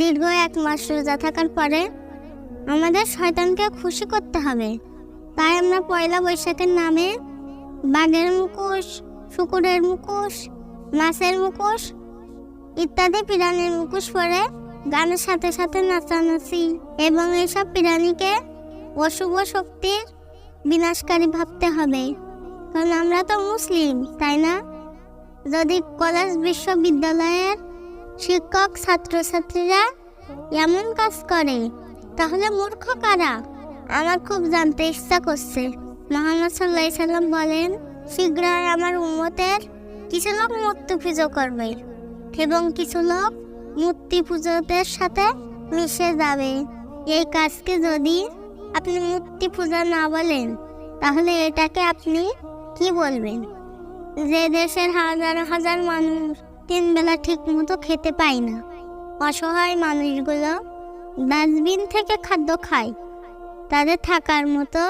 দীর্ঘ 1 মাস রোজা থাকার পরে আমাদের শয়তানকে খুশি করতে হবে। তাই আমরা পয়লা বৈশাখের নামে বাঘের মুখোশ, শুকুরের মুখোশ, মাছের মুখোশ ইত্যাদি প্রাণীর মুখোশ পরে গানের সাথে সাথে নাচানাচি এবং এইসব প্রাণীকে অশুভ শক্তির বিনাশকারী ভাবতে হবে। কারণ আমরা তো মুসলিম, তাই না? যদি কলেজ বিশ্ববিদ্যালয়ের শিক্ষক ছাত্রছাত্রীরা এমন কাজ করে তাহলে মূর্খ কারা? আমার খুব জানতে ইচ্ছা করছে। মুহাম্মদ সাল্লাল্লাহু আলাইহি সাল্লাম বলেন, শীঘ্রই আমার উম্মতের কিছু লোক মূর্তি পুজো করবে এবং কিছু লোক মূর্তি পূজকদের সাথে মিশে যাবে। এই কাজকে যদি আপনি মূর্তি পূজা না বলেন তাহলে এটাকে আপনি কি বলবেন? যে দেশের হাজার হাজার মানুষ 3 বেলা ঠিক মতো খেতে পায় না, অসহায় মানুষগুলো ডাস্টবিন থেকে খাদ্য খায়, তাদের থাকার মতো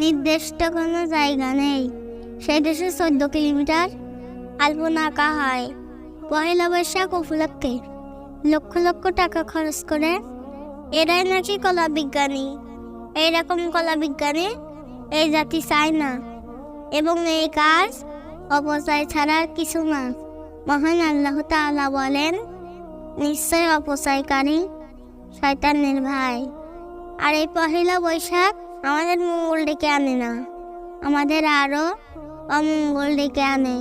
নির্দিষ্ট কোনো জায়গা নেই, সেই দেশে 14 কিলোমিটার আলপনা আঁকা হয়। পয়লা বৈশাখ উপলক্ষে লক্ষ লক্ষ টাকা খরচ করে এরাই নাকি কলা বিজ্ঞানী। এইরকম কলা বিজ্ঞানী এই জাতি চায় না এবং এই কাজ অপচয় ছাড়া কিছু না। মহান আল্লাহ তাআলা বলেন, নিশ্চয় অপচয়কারী শয়তানের ভাই। আর এই পহেলা বৈশাখ আমাদের মঙ্গল ডেকে আনে না, আমাদের আরো অমঙ্গল ডেকে আনে।